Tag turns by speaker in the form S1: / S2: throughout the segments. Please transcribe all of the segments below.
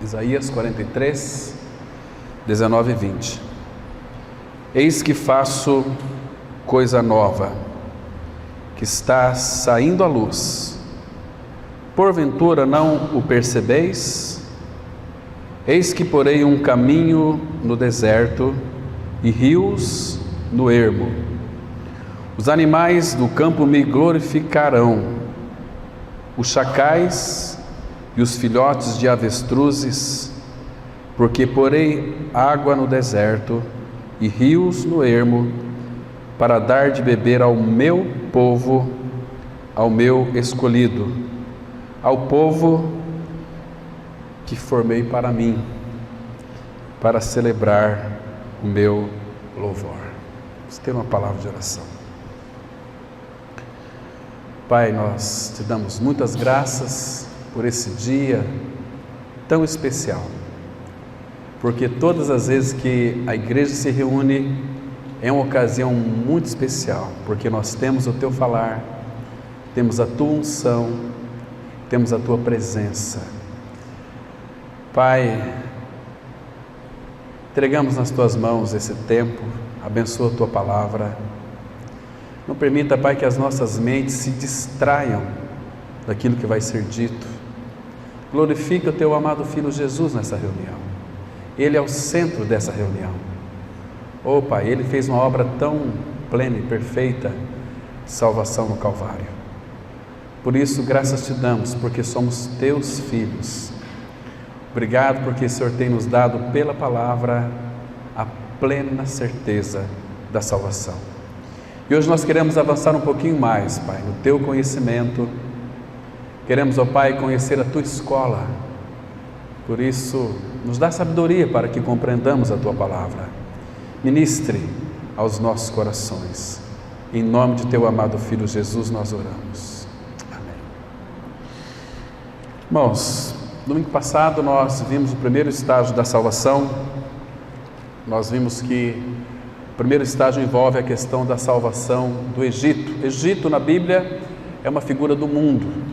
S1: Isaías 43, 19 e 20. Eis que faço coisa nova, que está saindo à luz. Porventura não o percebeis? Eis que porei um caminho no deserto e rios no ermo. Os animais do campo me glorificarão, os chacais e os filhotes de avestruzes, porque porei água no deserto e rios no ermo, para dar de beber ao meu povo, ao meu escolhido, ao povo que formei para mim, para celebrar o meu louvor. Vamos ter uma palavra de oração. Pai, nós te damos muitas graças por esse dia tão especial, porque todas as vezes que a igreja se reúne é uma ocasião muito especial, porque nós temos o teu falar, temos a tua unção, temos a tua presença. Pai, entregamos nas tuas mãos esse tempo, abençoa a tua palavra. Não permita, Pai, que as nossas mentes se distraiam daquilo que vai ser dito. Glorifica o teu amado Filho Jesus nessa reunião. Ele é o centro dessa reunião. Oh, Pai, Ele fez uma obra tão plena e perfeita de salvação no Calvário. Por isso, graças te damos, porque somos teus filhos. Obrigado porque o Senhor tem nos dado pela palavra a plena certeza da salvação. E hoje nós queremos avançar um pouquinho mais, Pai, no teu conhecimento. Queremos, ó Pai, conhecer a tua escola. Por isso, nos dá sabedoria para que compreendamos a tua palavra. Ministre aos nossos corações. Em nome de teu amado Filho Jesus nós oramos. Amém. Irmãos, domingo passado nós vimos o primeiro estágio da salvação. Nós vimos que o primeiro estágio envolve a questão da salvação do Egito. Egito na Bíblia é uma figura do mundo.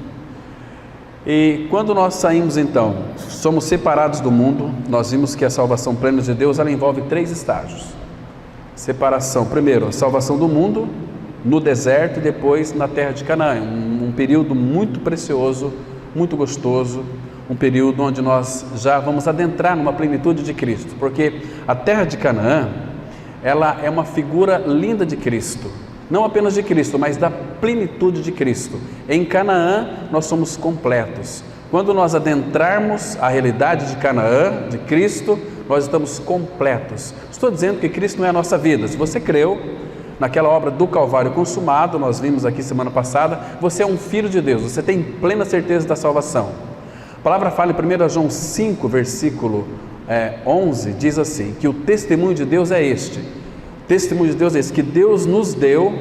S1: E quando nós saímos então, somos separados do mundo, nós vimos que a salvação plena de Deus, ela envolve 3 estágios. Separação, primeiro, a salvação do mundo, no deserto e depois na terra de Canaã. Um período muito precioso, muito gostoso, um período onde nós já vamos adentrar numa plenitude de Cristo, porque a terra de Canaã, ela é uma figura linda de Cristo. Não apenas de Cristo, mas da plenitude de Cristo. Em Canaã nós somos completos. Quando nós adentrarmos a realidade de Canaã, de Cristo, nós estamos completos. Estou dizendo que Cristo não é a nossa vida. Se você creu naquela obra do Calvário consumado, nós vimos aqui semana passada, você é um filho de Deus, você tem plena certeza da salvação. A palavra fala em 1 João 5, versículo 11, diz assim, que o testemunho de Deus é este. O testemunho de Deus é esse, que Deus nos deu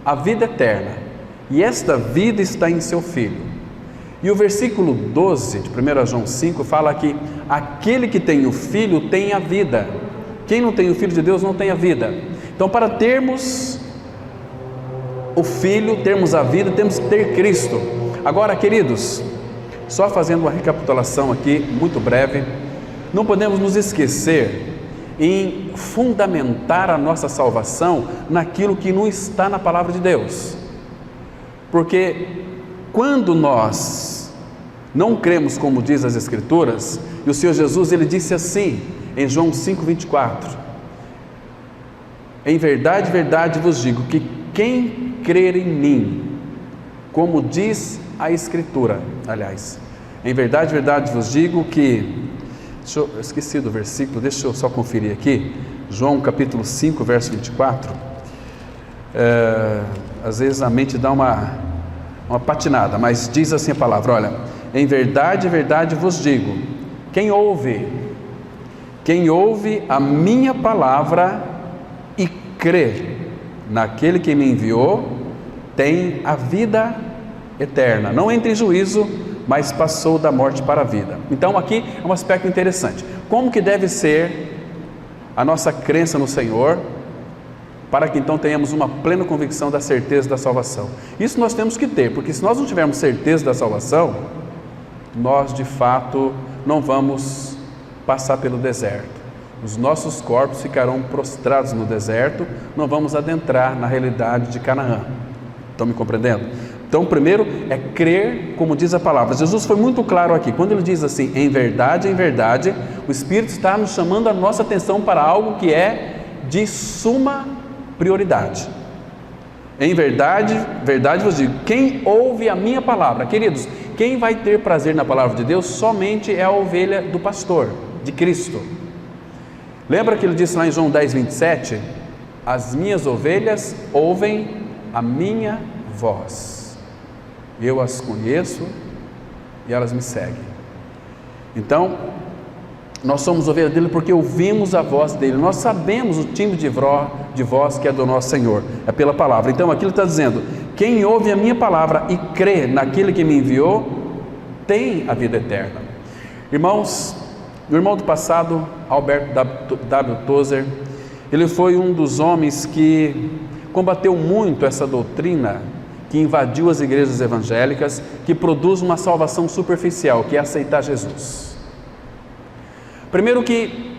S1: a vida eterna, e esta vida está em seu Filho. E o versículo 12 de 1 João 5 fala que aquele que tem o Filho tem a vida. Quem não tem o Filho de Deus não tem a vida. Então, para termos o Filho, termos a vida, temos que ter Cristo. Agora, queridos, só fazendo uma recapitulação aqui, muito breve, não podemos nos esquecer em fundamentar a nossa salvação naquilo que não está na palavra de Deus. Porque quando nós não cremos como diz as Escrituras, e o Senhor Jesus, Ele disse assim, em João 5,24, em verdade, verdade vos digo, que quem crer em mim, como diz a Escritura, aliás, em verdade, verdade vos digo que, eu esqueci do versículo, deixa eu só conferir aqui, João capítulo 5, verso 24, às vezes a mente dá uma patinada, mas diz assim a palavra, olha, em verdade, verdade vos digo, quem ouve a minha palavra e crê naquele que me enviou, tem a vida eterna, não entra em juízo, mas passou da morte para a vida. Então aqui é um aspecto interessante, como que deve ser a nossa crença no Senhor, para que então tenhamos uma plena convicção da certeza da salvação. Isso nós temos que ter, porque se nós não tivermos certeza da salvação, nós de fato não vamos passar pelo deserto. Os nossos corpos ficarão prostrados no deserto, não vamos adentrar na realidade de Canaã. Estão me compreendendo? Então, primeiro é crer, como diz a palavra. Jesus foi muito claro aqui, quando ele diz assim, em verdade, o Espírito está nos chamando a nossa atenção para algo que é de suma prioridade. Em verdade, vos digo, quem ouve a minha palavra, queridos, quem vai ter prazer na palavra de Deus somente é a ovelha do pastor, de Cristo. Lembra que ele disse lá em João 10, 27? As minhas ovelhas ouvem a minha voz, eu as conheço e elas me seguem. Então, nós somos ovelhas dele porque ouvimos a voz dele, nós sabemos o timbre de voz que é do nosso Senhor, é pela palavra. Então aqui ele está dizendo, quem ouve a minha palavra e crê naquele que me enviou, tem a vida eterna. Irmãos, o irmão do passado, Albert W. Tozer, ele foi um dos homens que combateu muito essa doutrina que invadiu as igrejas evangélicas, que produz uma salvação superficial, que é aceitar Jesus. Primeiro que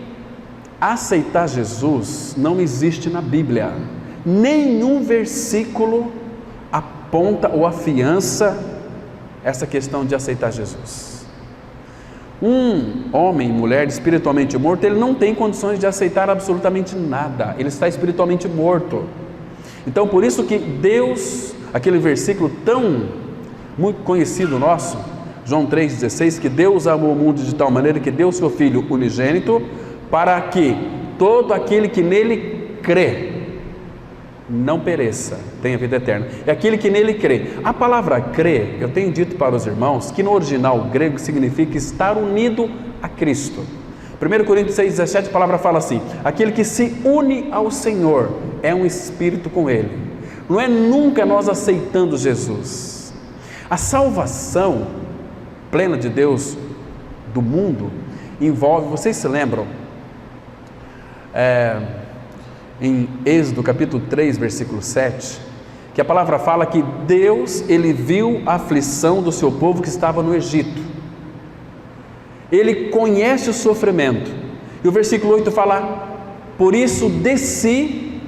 S1: aceitar Jesus não existe na Bíblia, nenhum versículo aponta ou afiança essa questão de aceitar Jesus. Um homem, mulher espiritualmente morto, ele não tem condições de aceitar absolutamente nada, ele está espiritualmente morto. Então por isso que Deus, aquele versículo tão muito conhecido nosso, João 3,16, que Deus amou o mundo de tal maneira que deu o seu Filho unigênito, para que todo aquele que nele crê, não pereça, tenha vida eterna. É aquele que nele crê. A palavra crer, eu tenho dito para os irmãos, que no original grego significa estar unido a Cristo. 1 Coríntios 6,17, a palavra fala assim, aquele que se une ao Senhor, é um espírito com Ele. Não é nunca nós aceitando Jesus. A salvação plena de Deus do mundo envolve, vocês se lembram, em Êxodo capítulo 3, versículo 7, que a palavra fala que Deus, Ele viu a aflição do seu povo que estava no Egito, Ele conhece o sofrimento, e o versículo 8 fala, por isso desci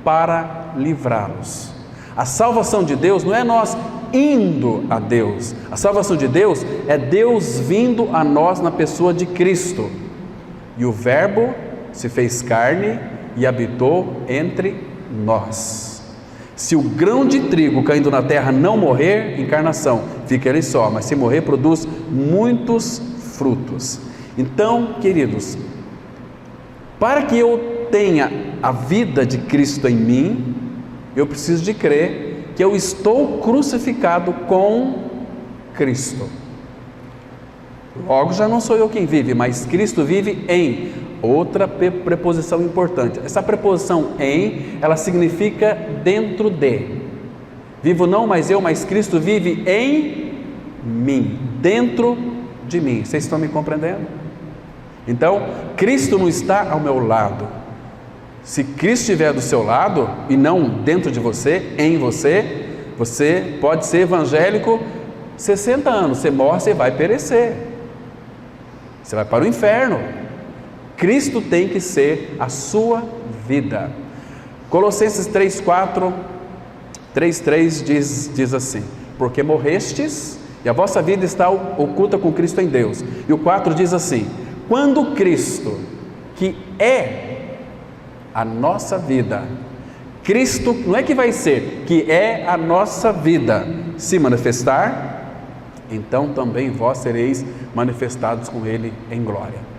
S1: para livrá-los. A salvação de Deus não é nós indo a Deus, a salvação de Deus é Deus vindo a nós na pessoa de Cristo, e o Verbo se fez carne e habitou entre nós. Se o grão de trigo caindo na terra não morrer, encarnação, fica ele só, mas se morrer produz muitos frutos. Então, queridos, para que eu tenha a vida de Cristo em mim, eu preciso de crer que eu estou crucificado com Cristo. Logo já não sou eu quem vive, mas Cristo vive em. Outra preposição importante, essa preposição em, ela significa dentro de. Vivo não mais eu, mas Cristo vive em mim, dentro de mim. Vocês estão me compreendendo? Então, Cristo não está ao meu lado. Se Cristo estiver do seu lado e não dentro de você, em você, você pode ser evangélico 60 anos, você morre, você vai perecer, você vai para o inferno. Cristo tem que ser a sua vida. Colossenses 3,4, 3,3 diz assim, porque morrestes e a vossa vida está oculta com Cristo em Deus. E o 4 diz assim, quando Cristo, que é a nossa vida, Cristo não é que vai ser, que é a nossa vida, se manifestar, então também vós sereis manifestados com Ele em glória.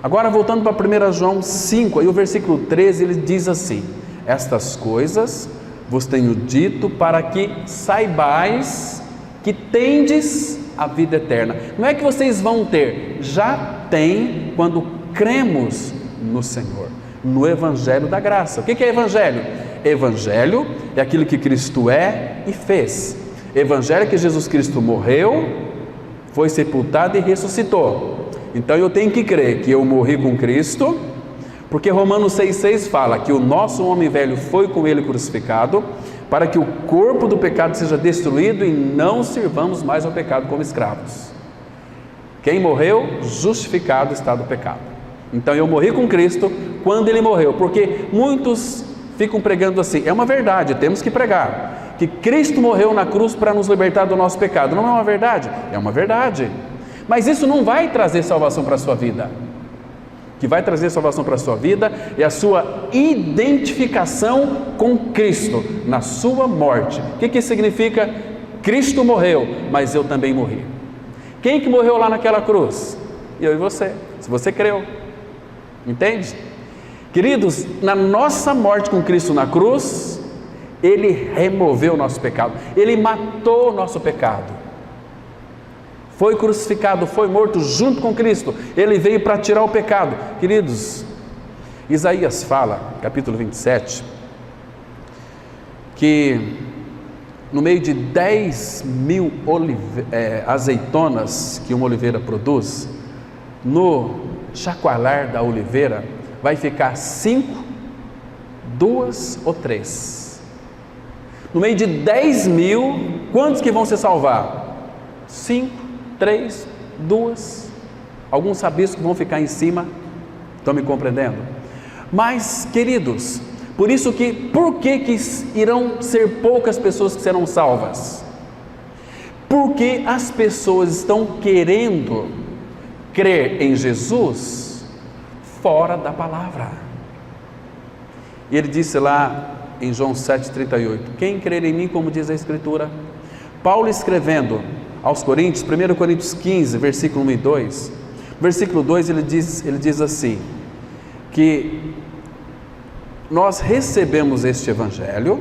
S1: Agora voltando para 1 João 5, aí o versículo 13, ele diz assim, estas coisas vos tenho dito para que saibais que tendes a vida eterna. Não é que vocês vão ter, já tem quando cremos no Senhor, no Evangelho da graça. O que é Evangelho? Evangelho é aquilo que Cristo é e fez. Evangelho é que Jesus Cristo morreu, foi sepultado e ressuscitou. Então eu tenho que crer que eu morri com Cristo, porque Romanos 6,6 fala que o nosso homem velho foi com Ele crucificado, para que o corpo do pecado seja destruído e não sirvamos mais ao pecado como escravos. Quem morreu, justificado está do pecado. Então eu morri com Cristo quando Ele morreu, porque muitos ficam pregando assim, é uma verdade, temos que pregar, que Cristo morreu na cruz para nos libertar do nosso pecado. Não é uma verdade? É uma verdade, mas isso não vai trazer salvação para a sua vida. O que vai trazer salvação para a sua vida é a sua identificação com Cristo na sua morte. O que isso significa? Cristo morreu, mas eu também morri. Quem que morreu lá naquela cruz? Eu e você, se você creu. Entende? Queridos, na nossa morte com Cristo na cruz, Ele removeu o nosso pecado, Ele matou o nosso pecado, foi crucificado, foi morto junto com Cristo, Ele veio para tirar o pecado. Queridos, Isaías fala, capítulo 27, que no meio de 10.000 azeitonas que uma oliveira produz, no chacoalhar da oliveira, vai ficar 5, 2 ou 3. No meio de 10.000, quantos que vão se salvar? 5, 3, 2. Alguns rabiscos vão ficar em cima. Estão me compreendendo? Mas, queridos, por que irão ser poucas pessoas que serão salvas? Porque as pessoas estão querendo crer em Jesus fora da palavra. E ele disse lá em João 7,38, quem crer em mim, como diz a Escritura. Paulo escrevendo aos Coríntios, 1 Coríntios 15, versículo 1 e 2, versículo 2 ele diz assim, que nós recebemos este Evangelho,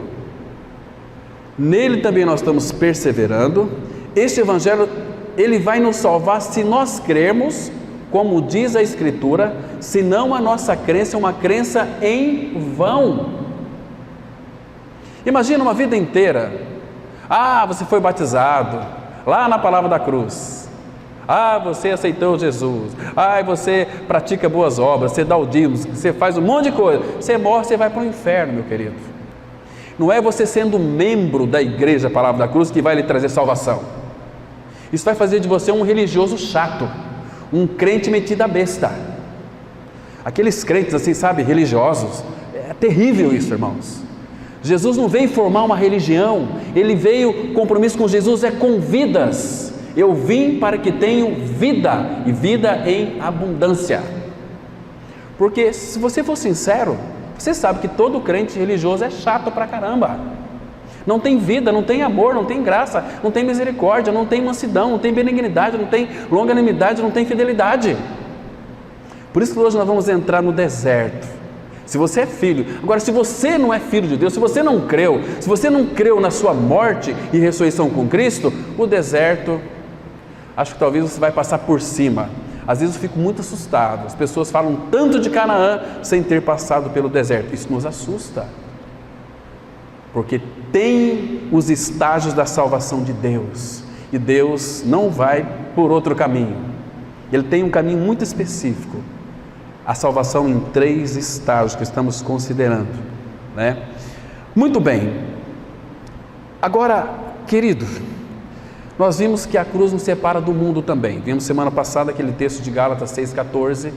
S1: nele também nós estamos perseverando, este Evangelho, ele vai nos salvar se nós crermos, como diz a Escritura, senão a nossa crença é uma crença em vão. Imagina uma vida inteira, você foi batizado, lá na palavra da cruz, você aceitou Jesus, você pratica boas obras, você dá o dízimo, você faz um monte de coisa, você morre, você vai para o inferno, meu querido. Não é você sendo membro da igreja, a palavra da cruz, que vai lhe trazer salvação. Isso vai fazer de você um religioso chato, um crente metido a besta. Aqueles crentes assim, sabe, religiosos, é terrível isso, irmãos. Jesus não veio formar uma religião, Ele veio, compromisso com Jesus é com vidas. Eu vim para que tenham vida, e vida em abundância. Porque se você for sincero, você sabe que todo crente religioso é chato pra caramba. Não tem vida, não tem amor, não tem graça, não tem misericórdia, não tem mansidão, não tem benignidade, não tem longanimidade, não tem fidelidade. Por isso que hoje nós vamos entrar no deserto. Se você é filho, agora se você não é filho de Deus, se você não creu na sua morte e ressurreição com Cristo, o deserto, acho que talvez você vai passar por cima. Às vezes eu fico muito assustado, as pessoas falam tanto de Canaã sem ter passado pelo deserto, isso nos assusta. Porque tem os estágios da salvação de Deus, e Deus não vai por outro caminho, Ele tem um caminho muito específico, a salvação em 3 estágios que estamos considerando, né? Muito bem, agora, querido, nós vimos que a cruz nos separa do mundo também, vimos semana passada aquele texto de Gálatas 6,14,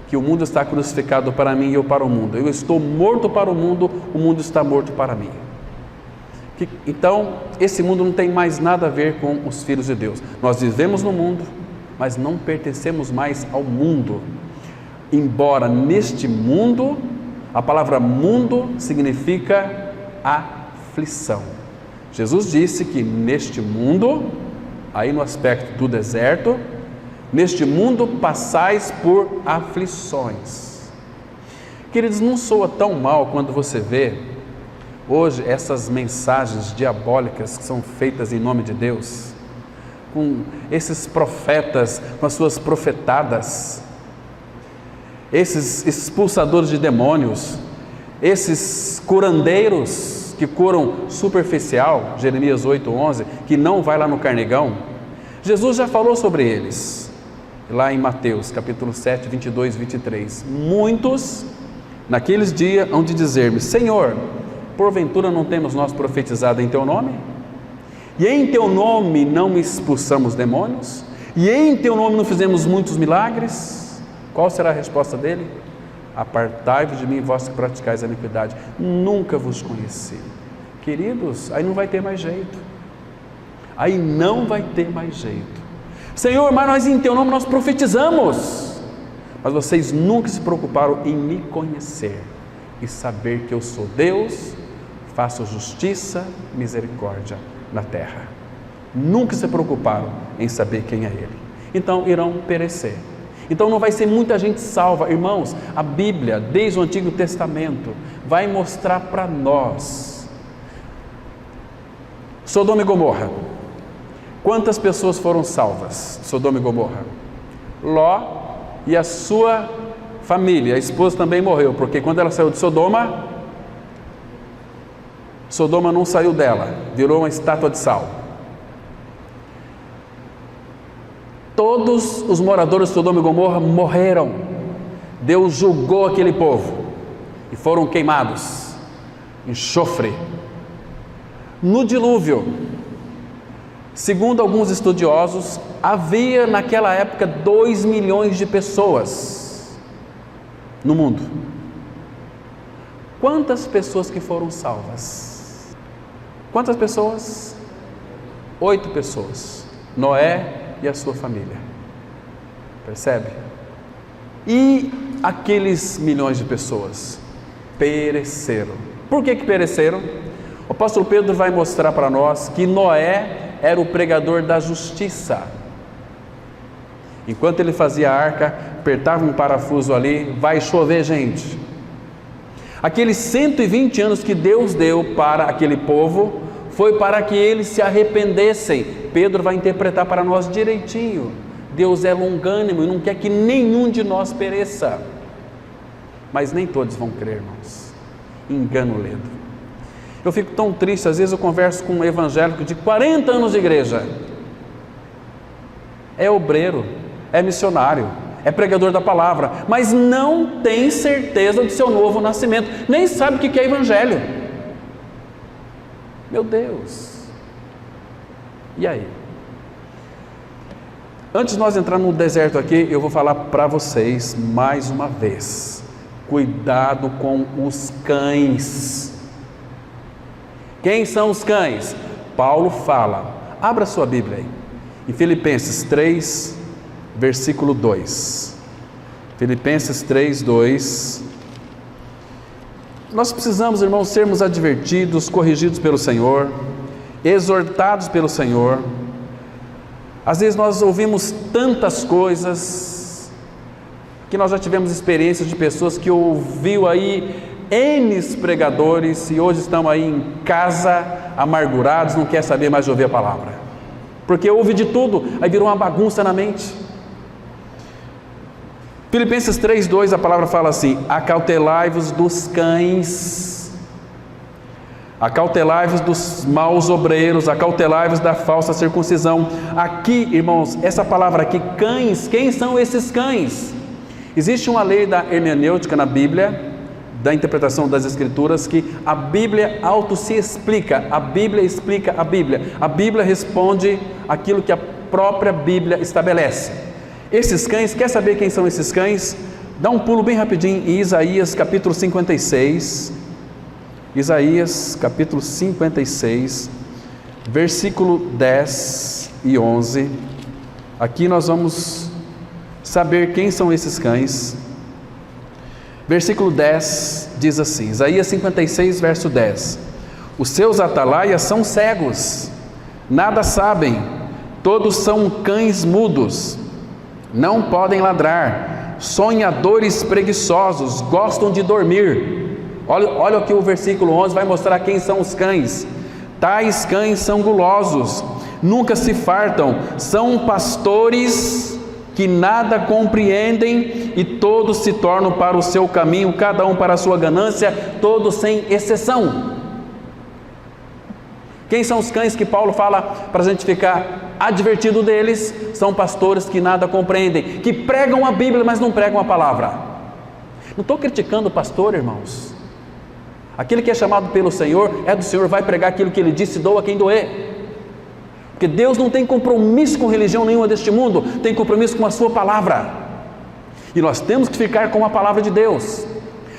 S1: que o mundo está crucificado para mim e eu para o mundo, eu estou morto para o mundo está morto para mim. Então, esse mundo não tem mais nada a ver com os filhos de Deus. Nós vivemos no mundo, mas não pertencemos mais ao mundo. Embora neste mundo, a palavra mundo significa aflição. Jesus disse que neste mundo, aí no aspecto do deserto, neste mundo passais por aflições. Queridos, não soa tão mal quando você vê hoje essas mensagens diabólicas que são feitas em nome de Deus, com esses profetas, com as suas profetadas, esses expulsadores de demônios, esses curandeiros que curam superficial, Jeremias 8,11, que não vai lá no carnegão. Jesus já falou sobre eles, lá em Mateus, capítulo 7, 22 e 23. Muitos, naqueles dias, hão de dizer-me: Senhor, porventura não temos nós profetizado em Teu nome? E em Teu nome não expulsamos demônios? e em teu nome não fizemos muitos milagres? Qual será a resposta dele? Apartai-vos de mim, vós que praticais a iniquidade, nunca vos conheci. Queridos, aí não vai ter mais jeito. Aí não vai ter mais jeito. Senhor, mas nós em teu nome nós profetizamos, mas vocês nunca se preocuparam em me conhecer e saber que eu sou Deus, faço justiça, misericórdia na terra. Nunca se preocuparam em saber quem é Ele. Então irão perecer. Então não vai ser muita gente salva. Irmãos, a Bíblia, desde o Antigo Testamento, vai mostrar para nós. Sodoma e Gomorra. Quantas pessoas foram salvas? Sodoma e Gomorra. Ló e a sua família. A esposa também morreu, porque quando ela saiu de Sodoma, Sodoma não saiu dela, virou uma estátua de sal. Todos os moradores de Sodoma e Gomorra morreram. Deus julgou aquele povo e foram queimados. Enxofre. No dilúvio, segundo alguns estudiosos, havia naquela época 2 milhões de pessoas no mundo. Quantas pessoas que foram salvas? Quantas pessoas? 8 pessoas. Noé e a sua família. Percebe? E aqueles milhões de pessoas pereceram. Por que pereceram? O apóstolo Pedro vai mostrar para nós que Noé era o pregador da justiça. Enquanto ele fazia a arca, apertava um parafuso ali, vai chover, gente. Aqueles 120 anos que Deus deu para aquele povo, foi para que eles se arrependessem. Pedro vai interpretar para nós direitinho. Deus é longânimo e não quer que nenhum de nós pereça. Mas nem todos vão crer, irmãos. Engano ledo. Eu fico tão triste, às vezes eu converso com um evangélico de 40 anos de igreja. É obreiro, é missionário, é pregador da palavra, mas não tem certeza do seu novo nascimento, nem sabe o que é evangelho. Meu Deus! E aí? Antes de nós entrarmos no deserto aqui, eu vou falar para vocês mais uma vez. Cuidado com os cães. Quem são os cães? Paulo fala, abra sua Bíblia aí, em Filipenses 3, versículo 2. Filipenses 3, 2. Nós precisamos, irmãos, sermos advertidos, corrigidos pelo Senhor, exortados pelo Senhor. Às vezes nós ouvimos tantas coisas, que nós já tivemos experiências de pessoas que ouviu aí N pregadores e hoje estão aí em casa, amargurados, não quer saber mais de ouvir a palavra, porque ouve de tudo, aí virou uma bagunça na mente. Filipenses 3,2, a palavra fala assim: acautelai-vos dos cães, acautelai-vos dos maus obreiros, acautelai-vos da falsa circuncisão. Aqui, irmãos, essa palavra aqui, cães, quem são esses cães? Existe uma lei da hermenêutica na Bíblia, da interpretação das Escrituras, que a Bíblia auto se explica, a Bíblia explica a Bíblia responde aquilo que a própria Bíblia estabelece. Esses cães, quer saber quem são esses cães? Dá um pulo bem rapidinho em Isaías capítulo 56, Isaías capítulo 56, versículo 10 e 11, aqui nós vamos saber quem são esses cães. Versículo 10 diz assim, Isaías 56, verso 10: os seus atalaias são cegos, nada sabem, todos são cães mudos, não podem ladrar, sonhadores preguiçosos, gostam de dormir. Olha aqui o versículo 11, vai mostrar quem são os cães. Tais cães são gulosos, nunca se fartam, são pastores que nada compreendem e todos se tornam para o seu caminho, cada um para a sua ganância, todos sem exceção. Quem são os cães que Paulo fala para a gente ficar advertido deles? São pastores que nada compreendem, que pregam a Bíblia, mas não pregam a palavra. Não estou criticando o pastor, irmãos. Aquele que é chamado pelo Senhor, é do Senhor, vai pregar aquilo que Ele disse, doa quem doer. Porque Deus não tem compromisso com religião nenhuma deste mundo, tem compromisso com a sua palavra. E nós temos que ficar com a palavra de Deus.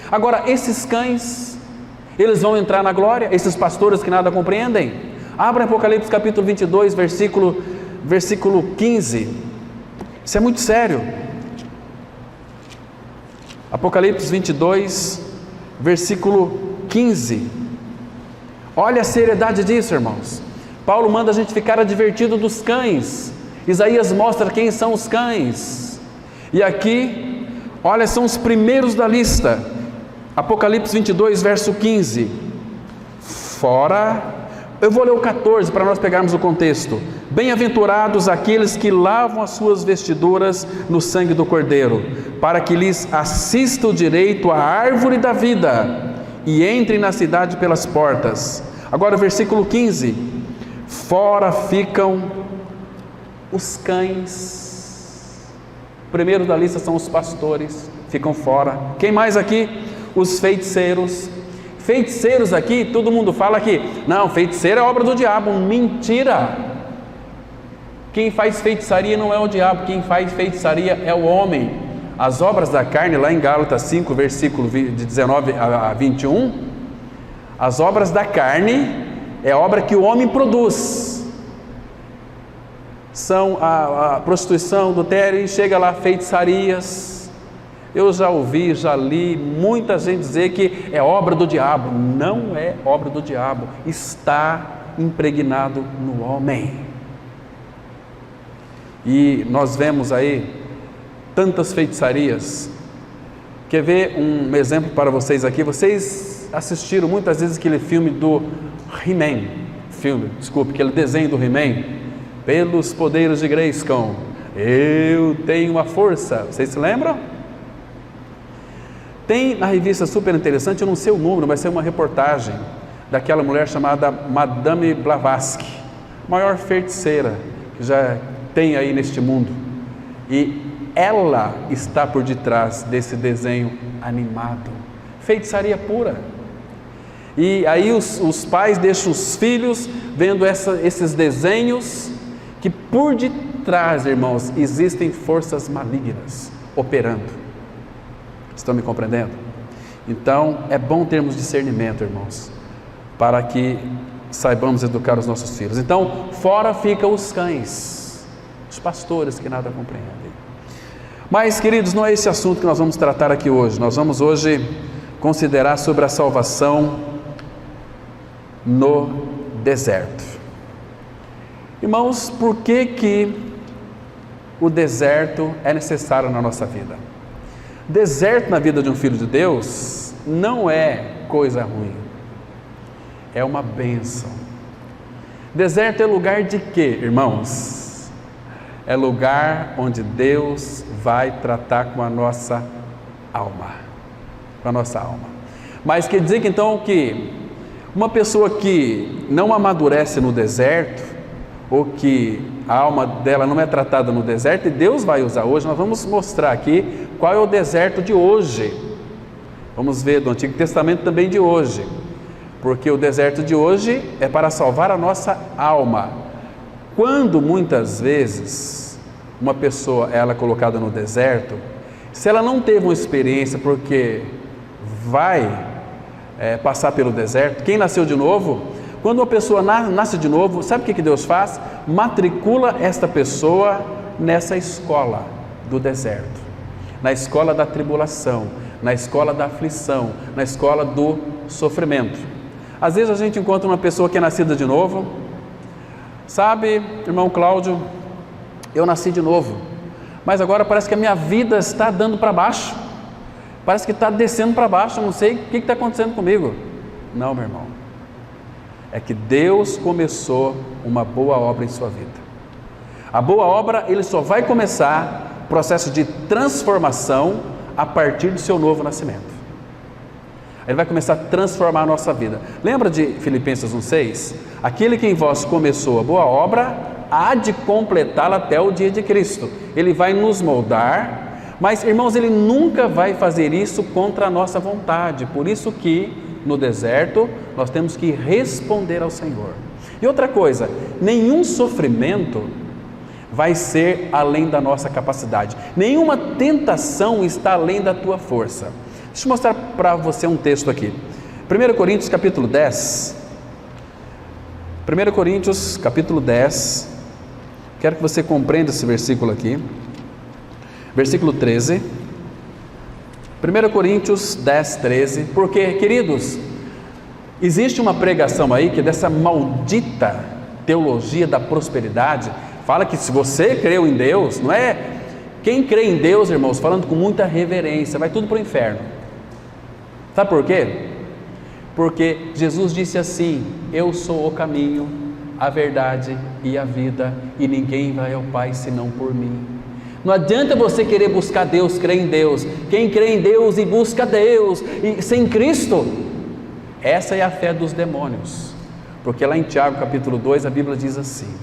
S1: Agora, esses cães, eles vão entrar na glória, esses pastores que nada compreendem. Abra Apocalipse capítulo 22, versículo 15. Isso é muito sério. Apocalipse 22, versículo 15. Olha a seriedade disso, irmãos. Paulo manda a gente ficar advertido dos cães. Isaías mostra quem são os cães. E aqui, olha, são os primeiros da lista. Apocalipse 22, verso 15. Fora, eu vou ler o 14 para nós pegarmos o contexto. Bem-aventurados aqueles que lavam as suas vestiduras no sangue do Cordeiro, para que lhes assista o direito à árvore da vida e entrem na cidade pelas portas. Agora o versículo 15. Fora ficam os cães. Primeiro da lista são os pastores, ficam fora. Quem mais aqui? Os feiticeiros. Feiticeiros aqui, todo mundo fala que não, feiticeiro é obra do diabo. Mentira! Quem faz feitiçaria não é o diabo, quem faz feitiçaria é o homem. As obras da carne, lá em Gálatas 5, versículo de 19 a 21, as obras da carne é a obra que o homem produz. São a prostituição, adultério, e chega lá feitiçarias. Eu já ouvi, já li muita gente dizer que é obra do diabo. Não é obra do diabo, está impregnado no homem. E nós vemos aí tantas feitiçarias. Quer ver um exemplo para vocês aqui? Vocês assistiram muitas vezes aquele filme do He-Man, aquele desenho do He-Man, pelos poderes de Grayskull, eu tenho uma força. Vocês se lembram? Tem na revista super interessante, eu não sei o número, vai ser uma reportagem daquela mulher chamada Madame Blavatsky, maior feiticeira que já tem aí neste mundo, e ela está por detrás desse desenho animado, feitiçaria pura. E aí os pais deixam os filhos vendo esses desenhos, que por detrás, irmãos, existem forças malignas operando. Estão me compreendendo? Então é bom termos discernimento, irmãos, para que saibamos educar os nossos filhos. Então, fora ficam os cães, os pastores que nada compreendem. Mas, queridos, não é esse assunto que nós vamos tratar aqui hoje. Nós vamos hoje considerar sobre a salvação no deserto. Irmãos, por que o deserto é necessário na nossa vida? Deserto na vida de um filho de Deus não é coisa ruim, é uma bênção. Deserto é lugar de quê, irmãos? É lugar onde Deus vai tratar com a nossa alma, Mas quer dizer que então que uma pessoa que não amadurece no deserto, ou que a alma dela não é tratada no deserto, e Deus vai usar hoje, nós vamos mostrar aqui qual é o deserto de hoje. Vamos ver do Antigo Testamento também de hoje, porque o deserto de hoje é para salvar a nossa alma. Quando muitas vezes uma pessoa ela é colocada no deserto, se ela não teve uma experiência, porque vai passar pelo deserto, quem nasceu de novo, quando uma pessoa nasce de novo, sabe o que Deus faz? Matricula esta pessoa nessa escola do deserto, na escola da tribulação, na escola da aflição, na escola do sofrimento. Às vezes a gente encontra uma pessoa que é nascida de novo, sabe, irmão Cláudio, eu nasci de novo, mas agora parece que a minha vida está dando para baixo, parece que está descendo para baixo, eu não sei o que está acontecendo comigo. Não, meu irmão, é que Deus começou uma boa obra em sua vida. A boa obra, ele só vai começar o processo de transformação a partir do seu novo nascimento. Ele vai começar a transformar a nossa vida. Lembra de Filipenses 1,6? Aquele que em vós começou a boa obra, há de completá-la até o dia de Cristo. Ele vai nos moldar, mas, irmãos, ele nunca vai fazer isso contra a nossa vontade. Por isso que no deserto nós temos que responder ao Senhor. E outra coisa, nenhum sofrimento vai ser além da nossa capacidade. Nenhuma tentação está além da tua força. Deixa eu mostrar para você um texto aqui. 1 Coríntios capítulo 10. 1 Coríntios capítulo 10. Quero que você compreenda esse versículo aqui. Versículo 13. 1 Coríntios 10, 13. Porque, queridos, existe uma pregação aí que é dessa maldita teologia da prosperidade. Fala que se você creu em Deus, não é? Quem crê em Deus, irmãos, falando com muita reverência, vai tudo para o inferno. Sabe por quê? Porque Jesus disse assim: eu sou o caminho, a verdade e a vida, e ninguém vai ao Pai senão por mim. Não adianta você querer buscar Deus, crer em Deus. Quem crê em Deus e busca Deus, e sem Cristo, essa é a fé dos demônios. Porque lá em Tiago capítulo 2 a Bíblia diz assim: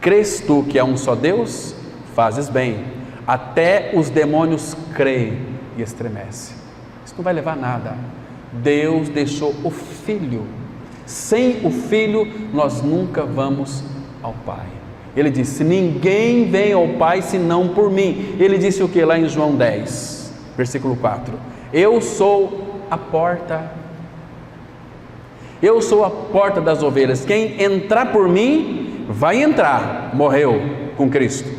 S1: crês tu que há um só Deus? Fazes bem, até os demônios creem e estremecem. Isso não vai levar a nada. Deus deixou o Filho. Sem o Filho nós nunca vamos ao Pai. Ele disse: ninguém vem ao Pai senão por mim. Ele disse o que lá em João 10, versículo 4? Eu sou a porta. Eu sou a porta das ovelhas. Quem entrar por mim, vai entrar, morreu com Cristo,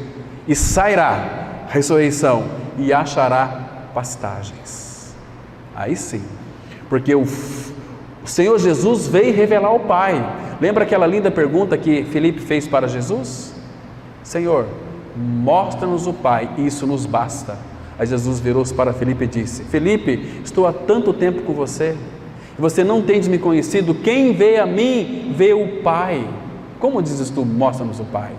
S1: e sairá, ressurreição, e achará pastagens. Aí sim, porque o Senhor Jesus veio revelar o Pai. Lembra aquela linda pergunta que Filipe fez para Jesus? Senhor, mostra-nos o Pai, isso nos basta. Aí Jesus virou-se para Filipe e disse: Filipe, estou há tanto tempo com você, e você não tens me conhecido. Quem vê a mim, vê o Pai. Como dizes tu, mostra-nos o Pai?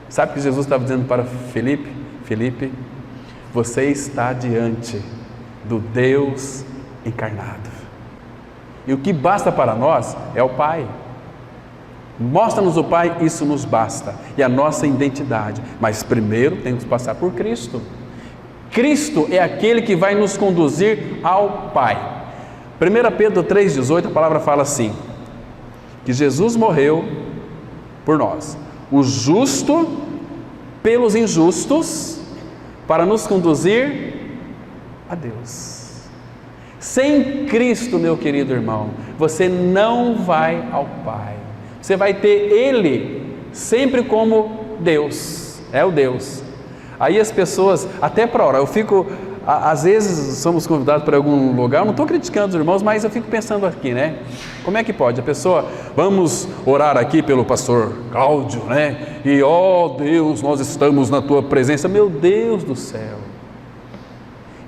S1: Sabe o que Jesus estava dizendo para Filipe? Filipe, você está diante do Deus encarnado, e o que basta para nós é o Pai. Mostra-nos o Pai, isso nos basta, e a nossa identidade. Mas primeiro temos que passar por Cristo. Cristo é aquele que vai nos conduzir ao Pai. 1 Pedro 3,18, a palavra fala assim: que Jesus morreu por nós, o justo pelos injustos, para nos conduzir a Deus. Sem Cristo, meu querido irmão, você não vai ao Pai. Você vai ter Ele sempre como Deus, é o Deus. Aí as pessoas, até para orar, eu fico, às vezes somos convidados para algum lugar, eu não estou criticando os irmãos, mas eu fico pensando aqui, né? Como é que pode? A pessoa, vamos orar aqui pelo pastor Cláudio, né? E ó Deus, nós estamos na tua presença. Meu Deus do céu,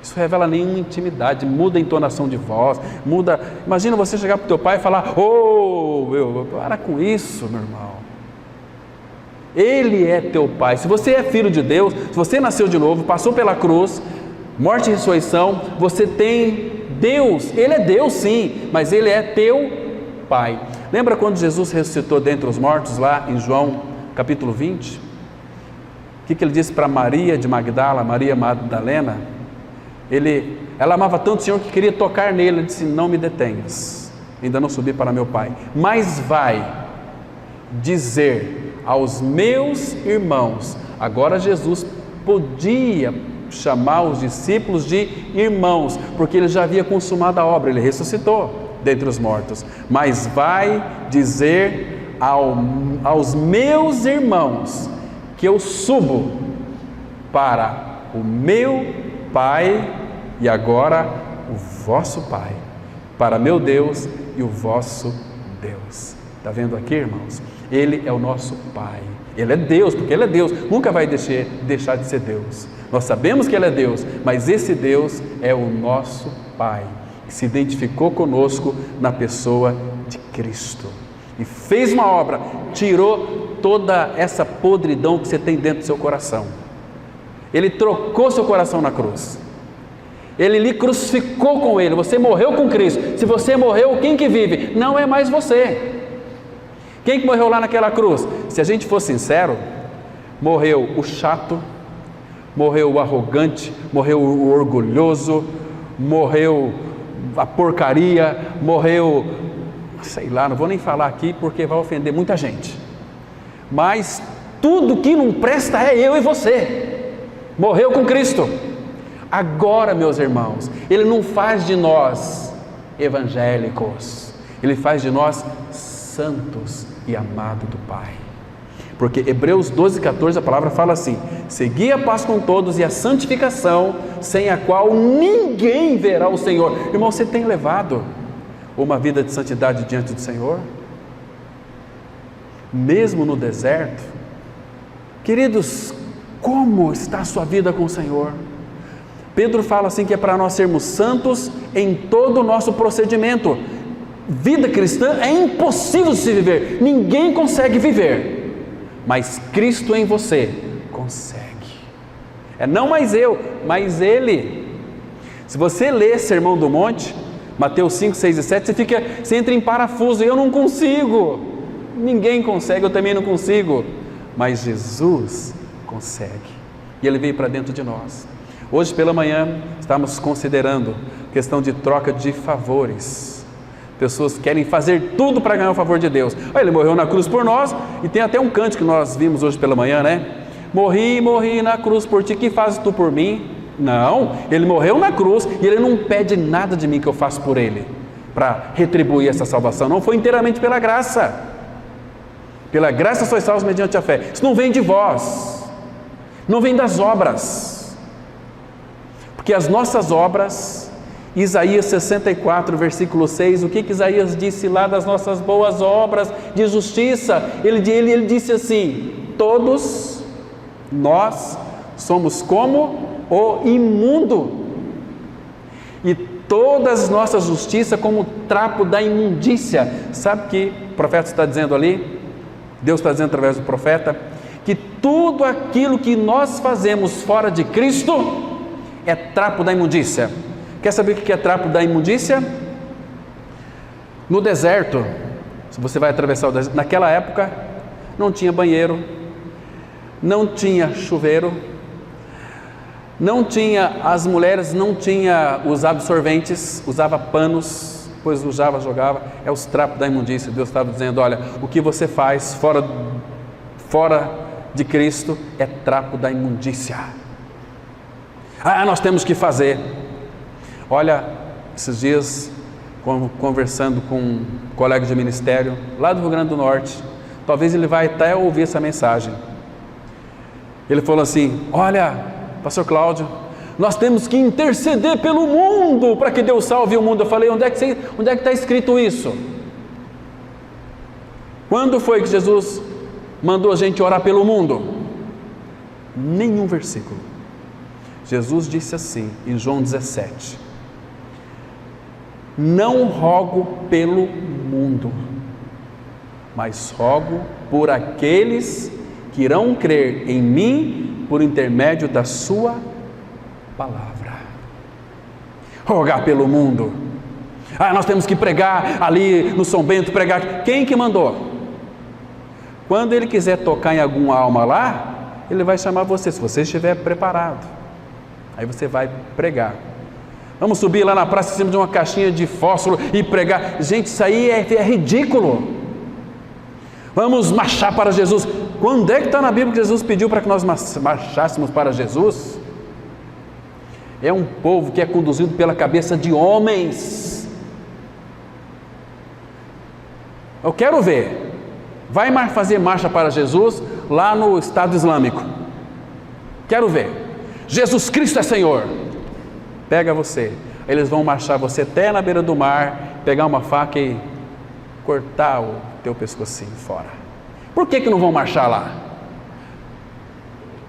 S1: isso revela nenhuma intimidade, muda a entonação de voz, muda. Imagina você chegar para o teu pai e falar: ô, para com isso, meu irmão. Ele é teu Pai. Se você é filho de Deus, se você nasceu de novo, passou pela cruz, morte e ressurreição, você tem Deus. Ele é Deus sim, mas Ele é teu Pai. Lembra quando Jesus ressuscitou dentre os mortos lá em João capítulo 20? O que Ele disse para Maria de Magdala, Maria Madalena? Ela amava tanto o Senhor que queria tocar nele. Ele disse: não me detenhas, ainda não subi para meu Pai, mas vai dizer aos meus irmãos. Agora Jesus podia chamar os discípulos de irmãos, porque ele já havia consumado a obra, ele ressuscitou dentre os mortos. Mas vai dizer aos meus irmãos que eu subo para o meu Pai e agora o vosso Pai, para meu Deus e o vosso Deus. Está vendo aqui, irmãos? Ele é o nosso Pai. Ele é Deus, porque Ele é Deus, nunca vai deixar de ser Deus. Nós sabemos que Ele é Deus, mas esse Deus é o nosso Pai, que se identificou conosco na pessoa de Cristo e fez uma obra, tirou toda essa podridão que você tem dentro do seu coração. Ele trocou seu coração na cruz, Ele lhe crucificou com Ele, você morreu com Cristo. Se você morreu, quem que vive? Não é mais você. Quem que morreu lá naquela cruz? Se a gente for sincero, morreu o chato, morreu o arrogante, morreu o orgulhoso, morreu a porcaria, morreu sei lá, não vou nem falar aqui porque vai ofender muita gente, mas tudo que não presta é eu e você. Morreu com Cristo. Agora, meus irmãos, Ele não faz de nós evangélicos, Ele faz de nós santos e amados do Pai. Porque Hebreus 12:14, a palavra fala assim: segui a paz com todos e a santificação, sem a qual ninguém verá o Senhor. Irmão, você tem levado uma vida de santidade diante do Senhor? Mesmo no deserto? Queridos, como está a sua vida com o Senhor? Pedro fala assim que é para nós sermos santos em todo o nosso procedimento. Vida cristã é impossível de se viver, ninguém consegue viver, mas Cristo em você consegue. É não mais eu, mas Ele. Se você lê Sermão do Monte, Mateus 5, 6 e 7, você entra em parafuso. Eu não consigo, ninguém consegue, eu também não consigo, mas Jesus consegue, e Ele veio para dentro de nós. Hoje pela manhã estamos considerando questão de troca de favores. Pessoas querem fazer tudo para ganhar o favor de Deus. Ele morreu na cruz por nós, e tem até um cântico que nós vimos hoje pela manhã, né? Morri na cruz por ti, que fazes tu por mim? Não, Ele morreu na cruz e Ele não pede nada de mim que eu faça por Ele para retribuir essa salvação. Não, foi inteiramente pela graça. Pela graça sois salvos mediante a fé. Isso não vem de vós, não vem das obras, porque as nossas obras, Isaías 64, versículo 6, o que Isaías disse lá das nossas boas obras de justiça? Ele disse assim: todos nós somos como o imundo, e todas as nossas justiças como o trapo da imundícia. Sabe o que o profeta está dizendo ali? Deus está dizendo através do profeta, que tudo aquilo que nós fazemos fora de Cristo é trapo da imundícia. Quer saber o que é trapo da imundícia? No deserto, se você vai atravessar o deserto, naquela época não tinha banheiro, não tinha chuveiro, não tinha, as mulheres não tinham os absorventes, usava panos, depois usava, jogava, é os trapos da imundícia. Deus estava dizendo: olha, o que você faz fora de Cristo é trapo da imundícia. Nós temos que fazer. Olha, esses dias, conversando com um colega de ministério, lá do Rio Grande do Norte, talvez ele vai até ouvir essa mensagem. Ele falou assim: olha, pastor Cláudio, nós temos que interceder pelo mundo, para que Deus salve o mundo. Eu falei: onde é que está escrito isso? Quando foi que Jesus mandou a gente orar pelo mundo? Nenhum versículo. Jesus disse assim, em João 17: não rogo pelo mundo, mas rogo por aqueles que irão crer em mim por intermédio da sua palavra. Rogar pelo mundo. Nós temos que pregar ali no São Bento, pregar. Quem que mandou? Quando Ele quiser tocar em alguma alma lá, Ele vai chamar você, se você estiver preparado. Aí você vai pregar. Vamos subir lá na praça em cima de uma caixinha de fósforo e pregar. Gente, isso aí é ridículo. Vamos marchar para Jesus. Quando é que está na Bíblia que Jesus pediu para que nós marchássemos para Jesus? É um povo que é conduzido pela cabeça de homens. Eu quero ver. Vai fazer marcha para Jesus lá no Estado Islâmico. Quero ver. Jesus Cristo é Senhor. Pega você. Eles vão marchar você até na beira do mar, pegar uma faca e cortar o teu pescocinho fora. Por que não vão marchar lá?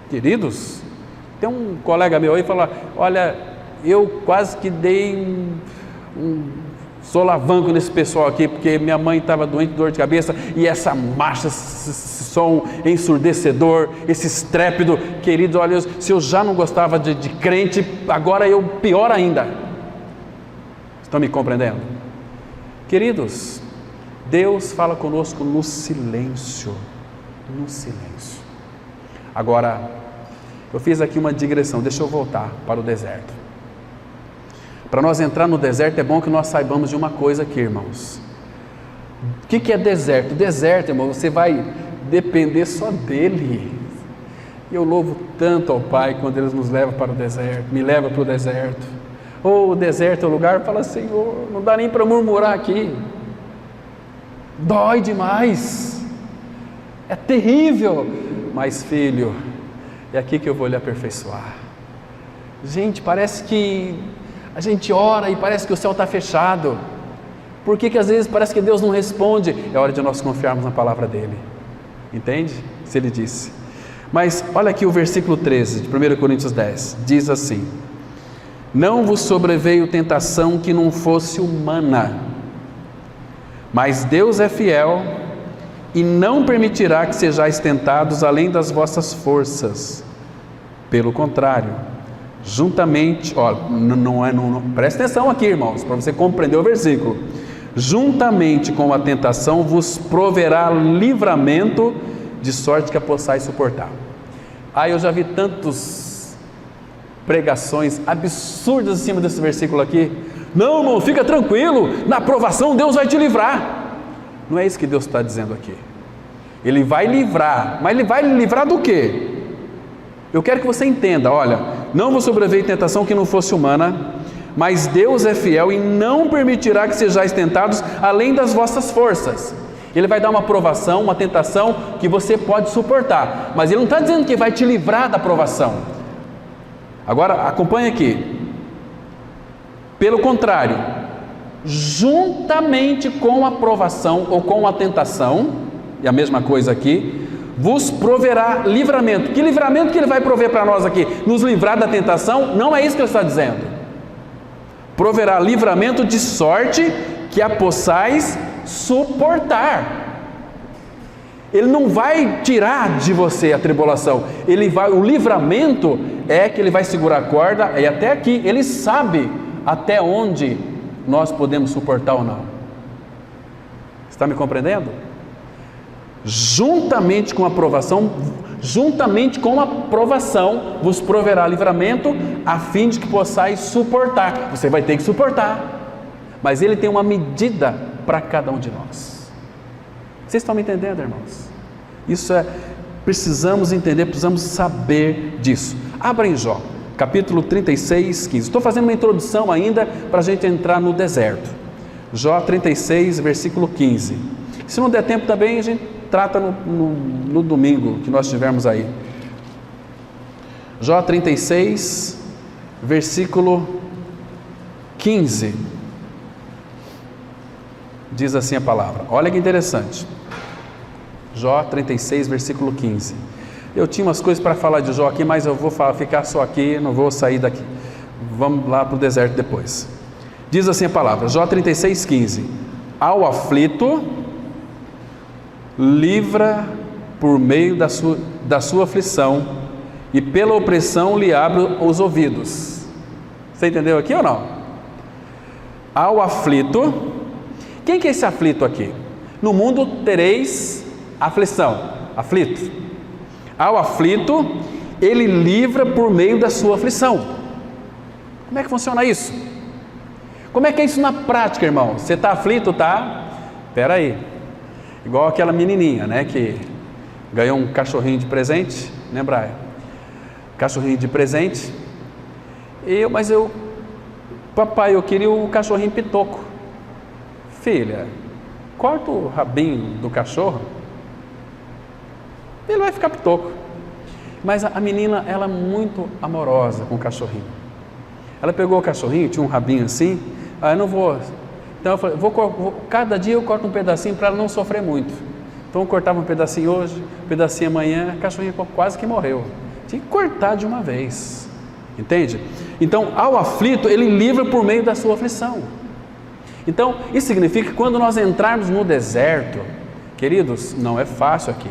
S1: Queridos, tem um colega meu aí que fala: olha, eu quase que dei um solavanco nesse pessoal aqui, porque minha mãe estava doente de dor de cabeça, e essa marcha, esse som ensurdecedor, esse estrépito. Queridos, olha, se eu já não gostava de crente, agora eu pior ainda. Estão me compreendendo? Queridos, Deus fala conosco no silêncio. No silêncio. Agora, eu fiz aqui uma digressão, deixa eu voltar para o deserto. Para nós entrar no deserto é bom que nós saibamos de uma coisa aqui, irmãos. O que é deserto? Deserto, irmão, você vai depender só dele. Eu louvo tanto ao Pai quando Ele nos leva para o deserto, me leva para o deserto. O deserto é o lugar, fala, Senhor, não dá nem para murmurar aqui. Dói demais. É terrível. Mas, filho, é aqui que eu vou lhe aperfeiçoar. Gente, parece que a gente ora e parece que o céu está fechado. Por que às vezes parece que Deus não responde? É hora de nós confiarmos na palavra dEle. Entende? Se Ele disse. Mas olha aqui o versículo 13 de 1 Coríntios 10. Diz assim: não vos sobreveio tentação que não fosse humana, mas Deus é fiel e não permitirá que sejais tentados além das vossas forças. Pelo contrário, juntamente, presta atenção aqui, irmãos, para você compreender o versículo. Juntamente com a tentação vos proverá livramento, de sorte que a possais suportar. Eu já vi tantas pregações absurdas em cima desse versículo aqui. Não, irmão, fica tranquilo, na provação Deus vai te livrar. Não é isso que Deus está dizendo aqui. Ele vai livrar, mas Ele vai livrar do quê? Eu quero que você entenda, olha, não vos sobreveio tentação que não fosse humana, mas Deus é fiel e não permitirá que sejais tentados além das vossas forças. Ele vai dar uma provação, uma tentação que você pode suportar, mas Ele não está dizendo que vai te livrar da provação. Agora, acompanha aqui. Pelo contrário, juntamente com a provação ou com a tentação, e a mesma coisa aqui, vos proverá livramento. Que livramento que Ele vai prover para nós aqui? Nos livrar da tentação? Não é isso que Ele está dizendo. Proverá livramento de sorte que a possais suportar. Ele não vai tirar de você a tribulação. O livramento é que Ele vai segurar a corda e até aqui. Ele sabe até onde nós podemos suportar ou não. Está me compreendendo? Juntamente com a provação vos proverá livramento, a fim de que possais suportar. Você vai ter que suportar, mas Ele tem uma medida para cada um de nós. Vocês estão me entendendo, irmãos? Precisamos entender, precisamos saber disso. Abra em Jó, capítulo 36, 15. Estou fazendo uma introdução ainda para a gente entrar no deserto. Jó 36, versículo 15. Se não der tempo também, a gente trata no domingo que nós tivermos aí. Jó 36, versículo 15. Diz assim a palavra. Olha que interessante. Jó 36, versículo 15. Eu tinha umas coisas para falar de Jó aqui, mas eu vou ficar só aqui, não vou sair daqui. Vamos lá para o deserto depois. Diz assim a palavra, Jó 36, 15. Ao aflito, livra por meio da sua aflição, e pela opressão lhe abre os ouvidos. Você entendeu aqui ou não? Ao aflito. Quem que é esse aflito aqui? No mundo tereis aflição. Aflito. Ao aflito, Ele livra por meio da sua aflição. Como é que funciona isso? Como é que é isso na prática, irmão? Você está aflito, tá? Espera aí. Igual aquela menininha, né, que ganhou um cachorrinho de presente, né, Brian? Cachorrinho de presente. Papai, eu queria o cachorrinho pitoco. Filha, corta o rabinho do cachorro, ele vai ficar pitoco. Mas a menina, ela é muito amorosa com o cachorrinho. Ela pegou o cachorrinho, tinha um rabinho assim, eu não vou... Então eu falei, cada dia eu corto um pedacinho para ela não sofrer muito. Então eu cortava um pedacinho hoje, um pedacinho amanhã, a cachorrinha quase que morreu. Tinha que cortar de uma vez. Entende? Então, ao aflito, Ele livra por meio da sua aflição. Então, isso significa que quando nós entrarmos no deserto, queridos, não é fácil aqui.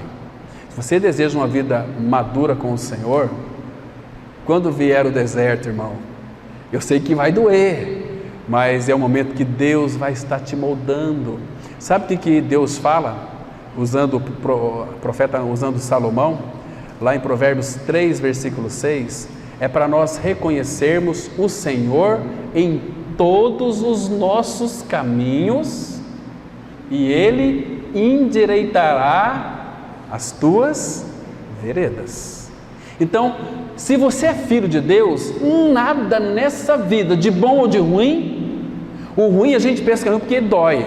S1: Se você deseja uma vida madura com o Senhor, quando vier o deserto, irmão, eu sei que vai doer, mas é o momento que Deus vai estar te moldando. Sabe o que Deus fala? Usando o profeta, usando Salomão, lá em Provérbios 3, versículo 6, é para nós reconhecermos o Senhor em todos os nossos caminhos e Ele endireitará as tuas veredas. Então, se você é filho de Deus, nada nessa vida, de bom ou de ruim, o ruim a gente pensa que é ruim porque dói,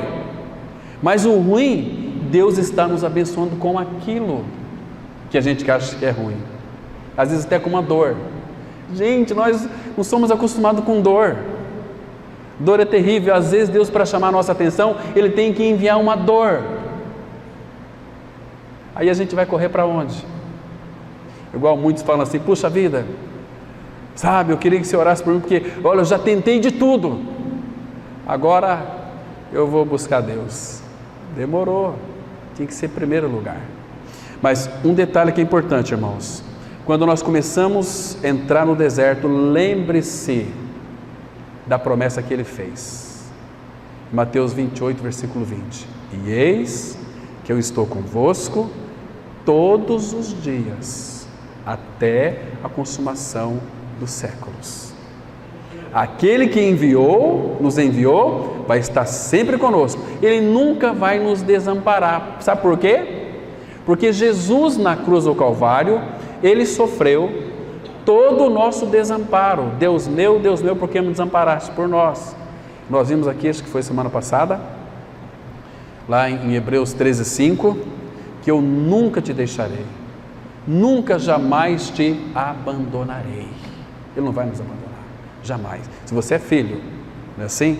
S1: mas o ruim, Deus está nos abençoando com aquilo que a gente acha que é ruim, às vezes até com uma dor. Gente, nós não somos acostumados com dor. Dor é terrível. Às vezes Deus, para chamar a nossa atenção, Ele tem que enviar uma dor. Aí a gente vai correr para onde? Igual muitos falam assim: puxa vida, sabe, eu queria que você orasse por mim, porque olha, eu já tentei de tudo, agora eu vou buscar Deus. Demorou, tinha que ser primeiro lugar. Mas um detalhe que é importante, irmãos: quando nós começamos a entrar no deserto, lembre-se da promessa que Ele fez. Mateus 28, versículo 20: e eis que eu estou convosco todos os dias, até a consumação dos séculos. Aquele que nos enviou, vai estar sempre conosco. Ele nunca vai nos desamparar. Sabe por quê? Porque Jesus, na cruz do Calvário, Ele sofreu todo o nosso desamparo. Deus meu, por que me desamparaste? Por nós. Nós vimos aqui, acho que foi semana passada, lá em Hebreus 13:5, que eu nunca te deixarei, nunca jamais te abandonarei. Ele não vai nos abandonar, jamais. Se você é filho, não é assim?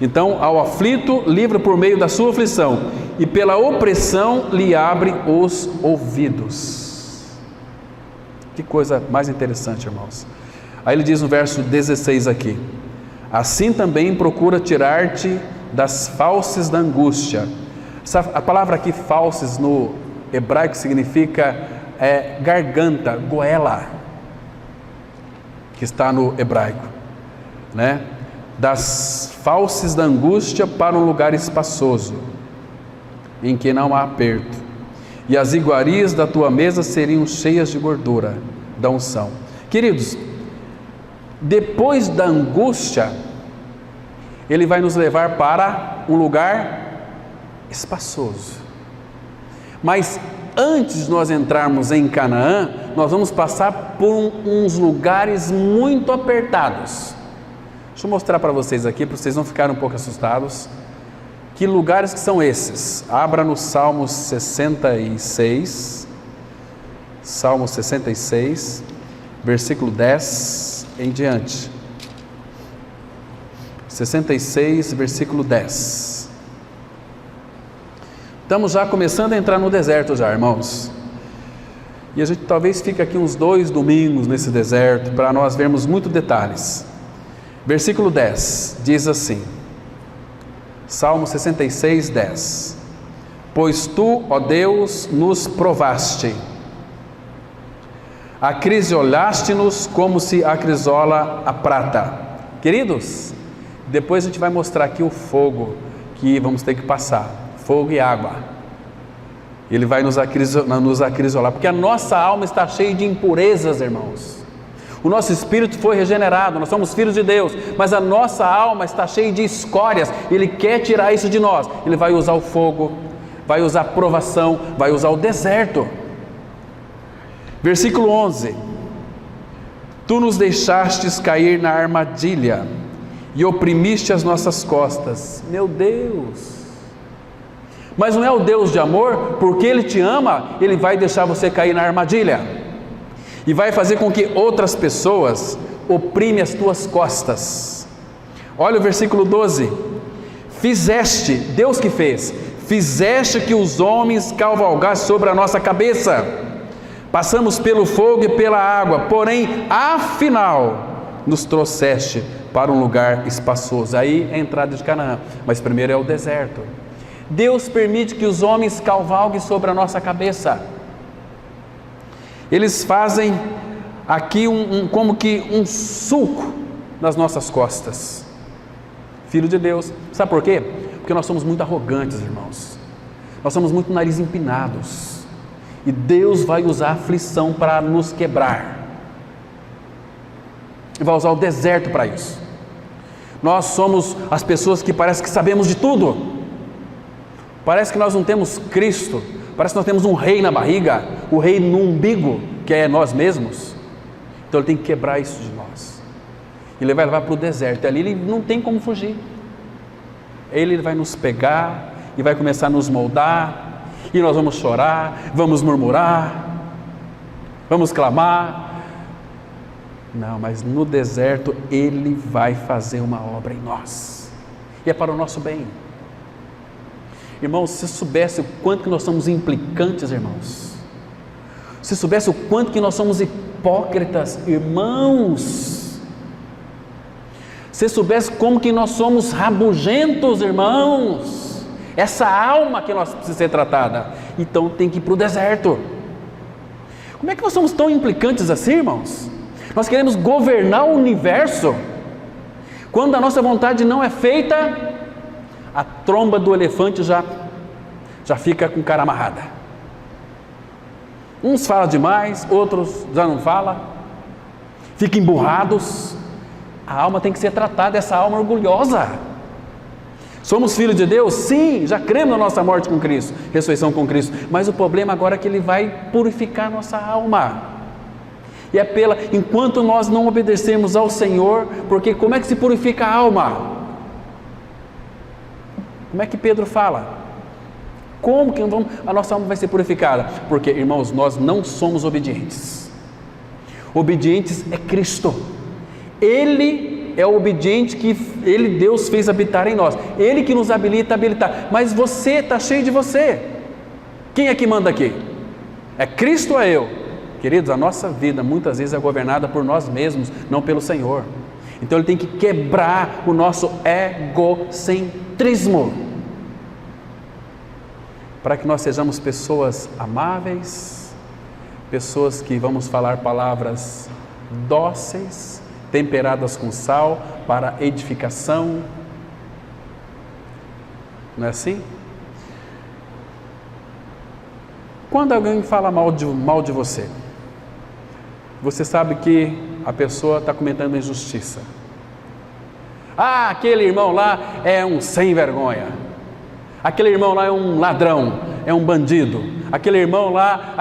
S1: Então, ao aflito, livra por meio da sua aflição, e pela opressão lhe abre os ouvidos. Que coisa mais interessante, irmãos. Aí ele diz no verso 16 aqui: assim também procura tirar-te das fauces da angústia. A palavra aqui, fauces, no hebraico significa garganta, goela, que está no hebraico, né? Das fauces da angústia para um lugar espaçoso, em que não há aperto, e as iguarias da tua mesa seriam cheias de gordura, da unção. Queridos, depois da angústia, Ele vai nos levar para um lugar espaçoso. Mas antes de nós entrarmos em Canaã, nós vamos passar por uns lugares muito apertados. Deixa eu mostrar para vocês aqui, para vocês não ficarem um pouco assustados. Que lugares que são esses? Abra no Salmo 66, Salmo 66, versículo 10 em diante. 66, versículo 10. Estamos já começando a entrar no deserto já, irmãos. E a gente talvez fique aqui uns 2 domingos nesse deserto, para nós vermos muitos detalhes. Versículo 10, diz assim, Salmo 66, 10. Pois tu, ó Deus, nos provaste, acrisolhaste-nos como se acrisola a prata. Queridos, depois a gente vai mostrar aqui o fogo que vamos ter que passar, fogo e água. Ele vai nos acrisolar, porque a nossa alma está cheia de impurezas, irmãos. O nosso espírito foi regenerado, nós somos filhos de Deus, mas a nossa alma está cheia de escórias. Ele quer tirar isso de nós. Ele vai usar o fogo, vai usar a provação, vai usar o deserto. Versículo 11: tu nos deixastes cair na armadilha e oprimiste as nossas costas. Meu Deus! Mas não é o Deus de amor? Porque Ele te ama, Ele vai deixar você cair na armadilha e vai fazer com que outras pessoas oprimem as tuas costas. Olha o versículo 12: fizeste, Deus que fez, fizeste que os homens cavalgassem sobre a nossa cabeça. Passamos pelo fogo e pela água, porém afinal nos trouxeste para um lugar espaçoso. Aí é a entrada de Canaã, mas primeiro é o deserto. Deus permite que os homens cavalguem sobre a nossa cabeça. Eles fazem aqui como que um sulco nas nossas costas. Filho de Deus, sabe por quê? Porque nós somos muito arrogantes, irmãos. Nós somos muito nariz empinados. E Deus vai usar a aflição para nos quebrar. E vai usar o deserto para isso. Nós somos as pessoas que parece que sabemos de tudo. Parece que nós não temos Cristo, parece que nós temos um rei na barriga, o rei no umbigo, que é nós mesmos. Então ele tem que quebrar isso de nós. Ele vai levar para o deserto, e ali ele não tem como fugir. Ele vai nos pegar e vai começar a nos moldar, e nós vamos chorar, vamos murmurar, vamos clamar. Não, mas no deserto ele vai fazer uma obra em nós, e é para o nosso bem. Irmãos, se soubesse o quanto que nós somos implicantes, irmãos, se soubesse o quanto que nós somos hipócritas, irmãos, se soubesse como que nós somos rabugentos, irmãos, essa alma que nós precisa ser tratada, então tem que ir para o deserto. Como é que nós somos tão implicantes assim, irmãos? Nós queremos governar o universo, quando a nossa vontade não é feita, a tromba do elefante já fica com cara amarrada. Uns falam demais, outros já não falam, ficam emburrados. A alma tem que ser tratada, essa alma orgulhosa. Somos filhos de Deus? Sim, já cremos na nossa morte com Cristo, ressurreição com Cristo, mas o problema agora é que Ele vai purificar a nossa alma. E é enquanto nós não obedecermos ao Senhor, porque como é que se purifica a alma? Como é que Pedro fala? Como que a nossa alma vai ser purificada? Porque, irmãos, nós não somos obedientes. Obedientes é Cristo. Ele é o obediente que Deus fez habitar em nós. Ele que nos habilita a habilitar. Mas você está cheio de você. Quem é que manda aqui? É Cristo ou é eu? Queridos, a nossa vida muitas vezes é governada por nós mesmos, não pelo Senhor. Então Ele tem que quebrar o nosso egocentrismo, para que nós sejamos pessoas amáveis, pessoas que vamos falar palavras dóceis, temperadas com sal, para edificação. Não é assim? Quando alguém fala mal de você, você sabe que a pessoa está cometendo injustiça. Ah, aquele irmão lá é um sem vergonha, aquele irmão lá é um ladrão, é um bandido, aquele irmão lá,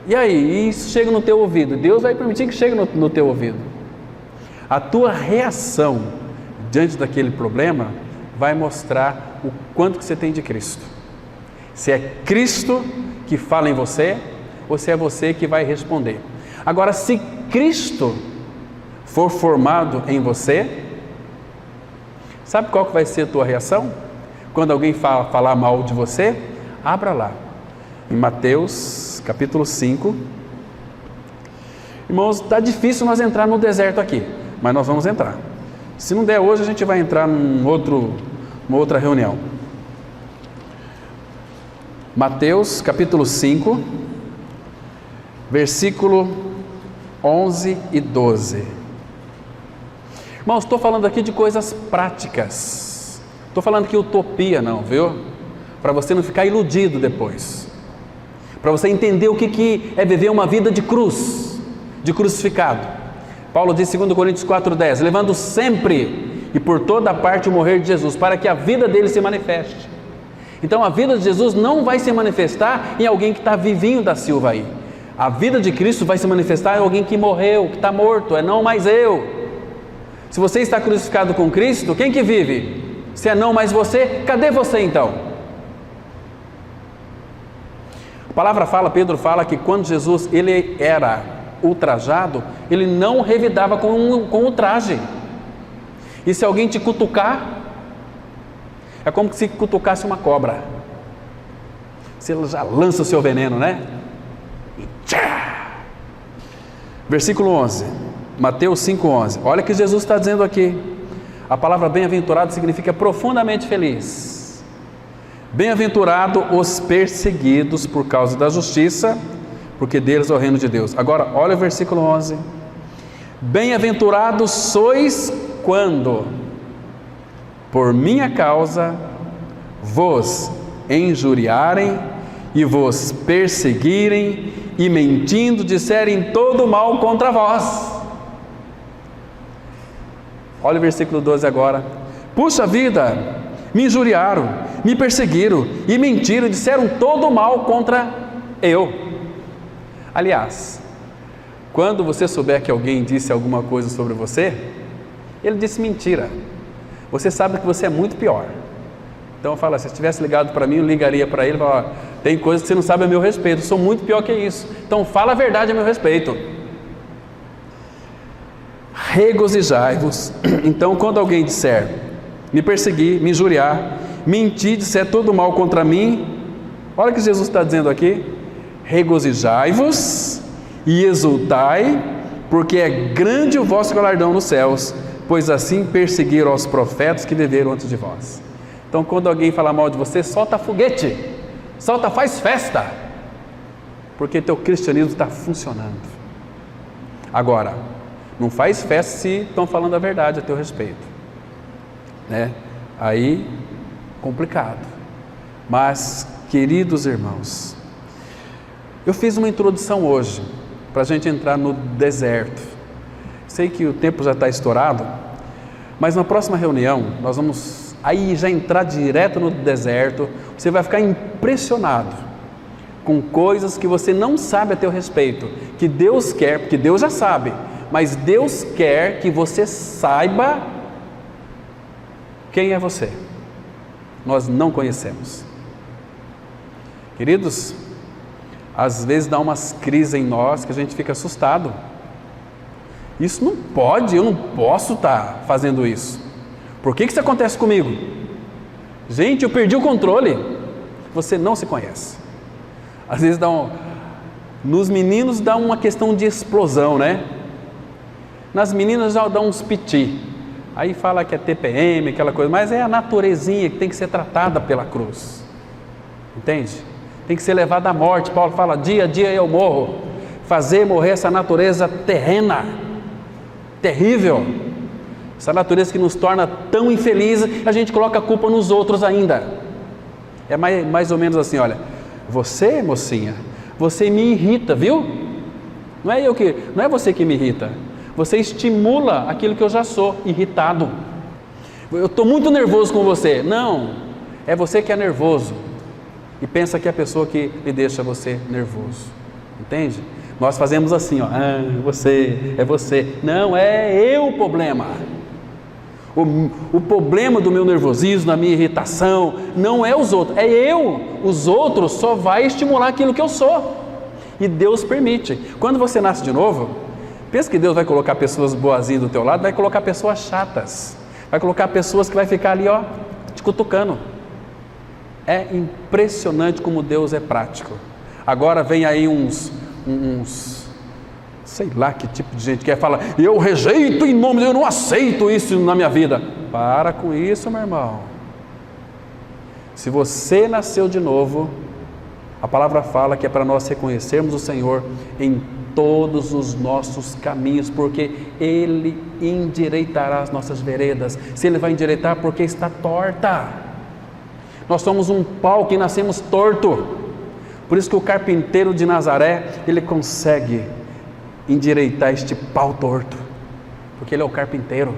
S1: e aí? Isso chega no teu ouvido, Deus vai permitir que chegue no teu ouvido. A tua reação diante daquele problema vai mostrar o quanto que você tem de Cristo. Se é Cristo que fala em você, ou se é você que vai responder. Agora, se Cristo for formado em você, sabe qual que vai ser a tua reação? Quando alguém falar mal de você, abra lá, em Mateus capítulo 5. Irmãos, está difícil nós entrar no deserto aqui, mas nós vamos entrar. Se não der hoje, a gente vai entrar numa outra reunião. Mateus capítulo 5, versículo 11 e 12. Irmãos, estou falando aqui de coisas práticas, estou falando aqui utopia não, viu? Para você não ficar iludido depois, para você entender o que é viver uma vida de cruz, de crucificado. Paulo diz em 2 Coríntios 4,10, levando sempre e por toda parte o morrer de Jesus, para que a vida dele se manifeste. Então a vida de Jesus não vai se manifestar em alguém que está vivinho da Silva aí. A vida de Cristo vai se manifestar em alguém que morreu, que está morto, é não mais eu. Se você está crucificado com Cristo, quem que vive? Se é não mais você, cadê você então? A palavra fala, Pedro fala que quando Jesus ele era ultrajado, ele não revidava com o traje. E se alguém te cutucar, é como se cutucasse uma cobra. Você já lança o seu veneno, né? E tchá! Versículo 11, Mateus 5,11. Olha o que Jesus está dizendo aqui. A palavra bem-aventurado significa profundamente feliz. Bem-aventurado os perseguidos por causa da justiça, porque deles é o reino de Deus. Agora, olha o versículo 11. Bem-aventurados sois quando, por minha causa, vos injuriarem e vos perseguirem e mentindo disserem todo mal contra vós. Olha o versículo 12 agora. Puxa vida, me injuriaram, me perseguiram e mentiram, disseram todo mal contra eu. Aliás, quando você souber que alguém disse alguma coisa sobre você, ele disse mentira, você sabe que você é muito pior. Então fala, se tivesse ligado para mim, eu ligaria para ele e falaria, tem coisas que você não sabe a meu respeito, eu sou muito pior que isso, então fala a verdade a meu respeito. Regozijai-vos. Então quando alguém disser, me perseguir, me injuriar, mentir, disser todo mal contra mim, olha o que Jesus está dizendo aqui, regozijai-vos e exultai, porque é grande o vosso galardão nos céus, pois assim perseguiram os profetas que viveram antes de vós. Então quando alguém falar mal de você, solta foguete, solta, faz festa, porque teu cristianismo está funcionando. Agora, não faz festa se estão falando a verdade a teu respeito, né? Aí, complicado. Mas, queridos irmãos, eu fiz uma introdução hoje, para a gente entrar no deserto. Sei que o tempo já está estourado, mas na próxima reunião, nós vamos aí já entrar direto no deserto. Você vai ficar impressionado com coisas que você não sabe a teu respeito, que Deus quer, porque Deus já sabe, mas Deus quer que você saiba quem é você. Nós não conhecemos. Queridos, às vezes dá umas crises em nós que a gente fica assustado. Isso não pode, eu não posso estar fazendo isso. Por que isso acontece comigo? Gente, eu perdi o controle. Você não se conhece. Às vezes nos meninos dá uma questão de explosão, né? Nas meninas já dá uns piti. Aí fala que é TPM, aquela coisa, mas é a naturezinha que tem que ser tratada pela cruz. Entende? Tem que ser levada à morte. Paulo fala, dia a dia eu morro. Fazer morrer essa natureza terrena, terrível. Essa natureza que nos torna tão infelizes, a gente coloca a culpa nos outros ainda. É mais ou menos assim, olha, você, mocinha, você me irrita, viu? Não é você que me irrita. Você estimula aquilo que eu já sou, irritado. Eu estou muito nervoso com você. Não, é você que é nervoso. E pensa que é a pessoa que lhe deixa você nervoso. Entende? Nós fazemos assim, ó, é você. Não, é eu o problema. O problema do meu nervosismo, da minha irritação, não é os outros, é eu. Os outros só vai estimular aquilo que eu sou. E Deus permite. Quando você nasce de novo, pensa que Deus vai colocar pessoas boazinhas do teu lado, vai colocar pessoas chatas, vai colocar pessoas que vai ficar ali, ó, te cutucando. É impressionante como Deus é prático. Agora vem aí uns sei lá que tipo de gente que fala, eu rejeito em nome de Deus, eu não aceito isso na minha vida. Para com isso, meu irmão. Se você nasceu de novo, a palavra fala que é para nós reconhecermos o Senhor em todos os nossos caminhos, porque Ele endireitará as nossas veredas. Se Ele vai endireitar, porque está torta. Nós somos um pau que nascemos torto. Por isso que o carpinteiro de Nazaré, ele consegue endireitar este pau torto, porque ele é o carpinteiro.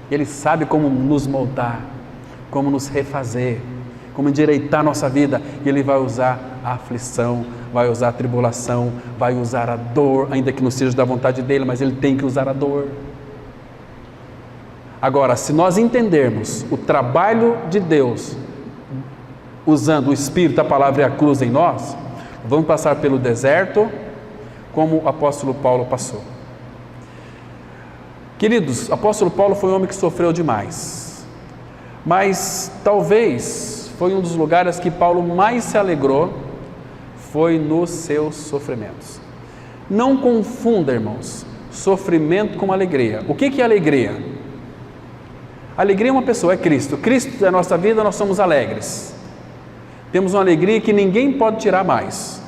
S1: Ele sabe como nos moldar, como nos refazer, como endireitar nossa vida. E Ele vai usar a aflição, vai usar a tribulação, vai usar a dor, ainda que não seja da vontade dEle, mas Ele tem que usar a dor. Agora, se nós entendermos o trabalho de Deus, usando o Espírito, a palavra e a cruz em nós, vamos passar pelo deserto, como o apóstolo Paulo passou. Queridos, o apóstolo Paulo foi um homem que sofreu demais, mas talvez foi um dos lugares que Paulo mais se alegrou, foi nos seus sofrimentos. Não confunda, irmãos, sofrimento com alegria. O que é alegria? Alegria é uma pessoa, é Cristo. Cristo é a nossa vida, nós somos alegres. Temos uma alegria que ninguém pode tirar mais.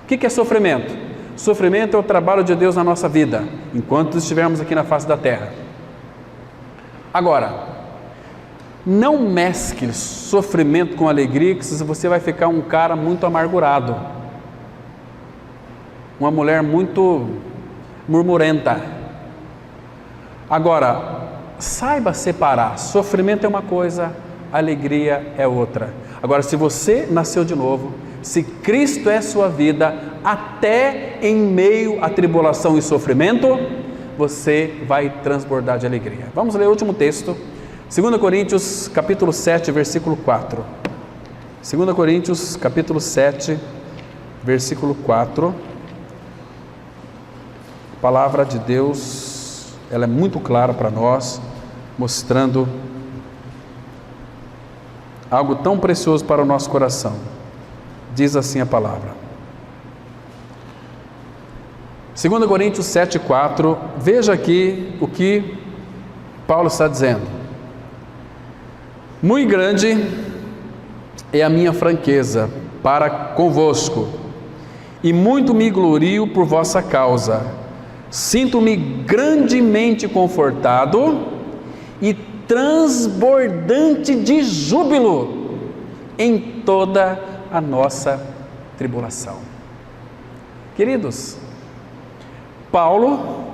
S1: O que é sofrimento? Sofrimento é o trabalho de Deus na nossa vida, enquanto estivermos aqui na face da terra. Agora, não mescle sofrimento com alegria, que você vai ficar um cara muito amargurado, uma mulher muito murmurenta. Agora, saiba separar, sofrimento é uma coisa, a alegria é outra. Agora, se você nasceu de novo, se Cristo é sua vida, até em meio à tribulação e sofrimento, você vai transbordar de alegria. Vamos ler o último texto, 2 Coríntios capítulo 7, versículo 4. 2 Coríntios capítulo 7, versículo 4. A palavra de Deus, ela é muito clara para nós, mostrando algo tão precioso para o nosso coração. Diz assim a palavra. 2 Coríntios 7,4, veja aqui o que Paulo está dizendo. Muito grande é a minha franqueza para convosco, e muito me glorio por vossa causa. Sinto-me grandemente confortado e transbordante de júbilo em toda a nossa tribulação. Queridos, Paulo,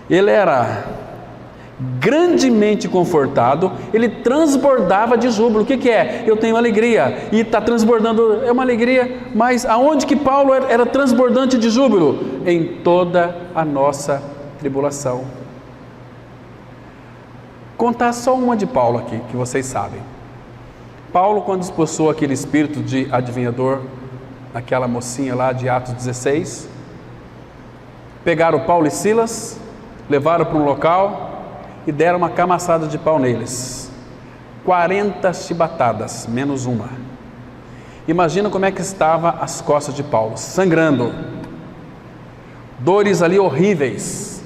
S1: ele era grandemente confortado, ele transbordava de júbilo. O que é? Eu tenho alegria, e está transbordando, é uma alegria, mas aonde que Paulo era transbordante de júbilo? Em toda a nossa tribulação. Contar só uma de Paulo aqui, que vocês sabem. Paulo, quando expulsou aquele espírito de adivinhador, aquela mocinha lá de Atos 16, pegaram Paulo e Silas, levaram para um local e deram uma camaçada de pau neles. 40 chibatadas, menos uma. Imagina como é que estavam as costas de Paulo, sangrando. Dores ali horríveis.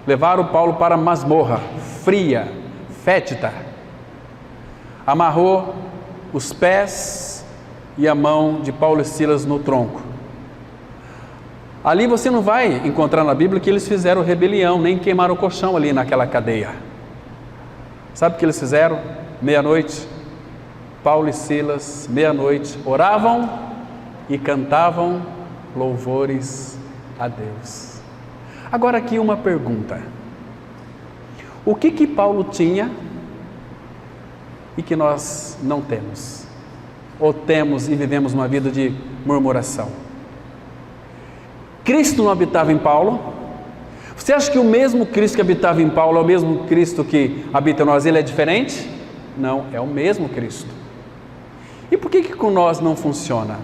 S1: Levaram Paulo para a masmorra, fria, fétida. Amarrou os pés e a mão de Paulo e Silas no tronco. Ali você não vai encontrar na Bíblia que eles fizeram rebelião, nem queimaram o colchão ali naquela cadeia. Sabe o que eles fizeram? Meia-noite, Paulo e Silas, meia-noite, oravam e cantavam louvores a Deus. Agora aqui uma pergunta. O que Paulo tinha e que nós não temos? Ou temos e vivemos uma vida de murmuração? Cristo não habitava em Paulo? Você acha que o mesmo Cristo que habitava em Paulo é o mesmo Cristo que habita em nós? Ele é diferente? Não, é o mesmo Cristo. E por que com nós não funciona?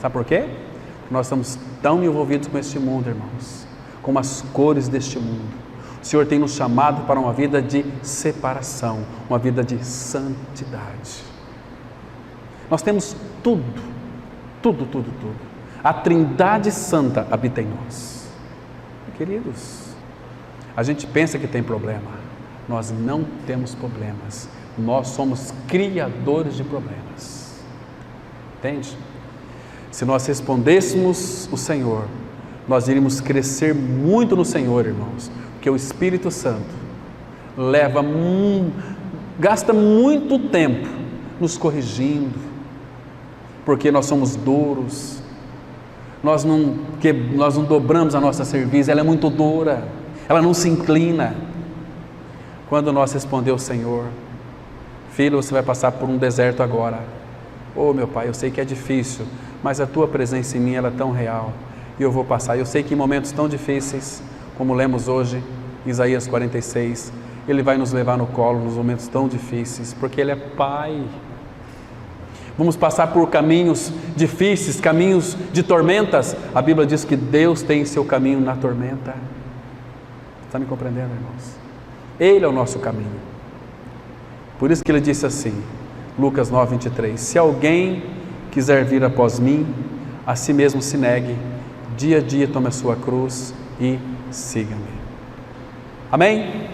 S1: Sabe por quê? Nós estamos tão envolvidos com este mundo, irmãos, com as cores deste mundo. O Senhor tem nos chamado para uma vida de separação, uma vida de santidade. Nós temos tudo. A Trindade Santa habita em nós. Queridos, a gente pensa que tem problema. Nós não temos problemas. Nós somos criadores de problemas. Entende? Se nós respondêssemos o Senhor, nós iríamos crescer muito no Senhor, irmãos. Porque o Espírito Santo gasta muito tempo nos corrigindo. Porque nós somos duros. Nós não dobramos a nossa cerviz, ela é muito dura, ela não se inclina. Quando nós respondemos ao Senhor, filho, você vai passar por um deserto agora. Oh meu Pai, eu sei que é difícil, mas a Tua presença em mim, ela é tão real, e eu vou passar. Eu sei que em momentos tão difíceis, como lemos hoje, Isaías 46, Ele vai nos levar no colo nos momentos tão difíceis, porque Ele é Pai. Vamos passar por caminhos difíceis, caminhos de tormentas. A Bíblia diz que Deus tem seu caminho na tormenta. Está me compreendendo, irmãos? Ele é o nosso caminho. Por isso que Ele disse assim, Lucas 9:23, se alguém quiser vir após mim, a si mesmo se negue, dia a dia tome a sua cruz e siga-me. Amém?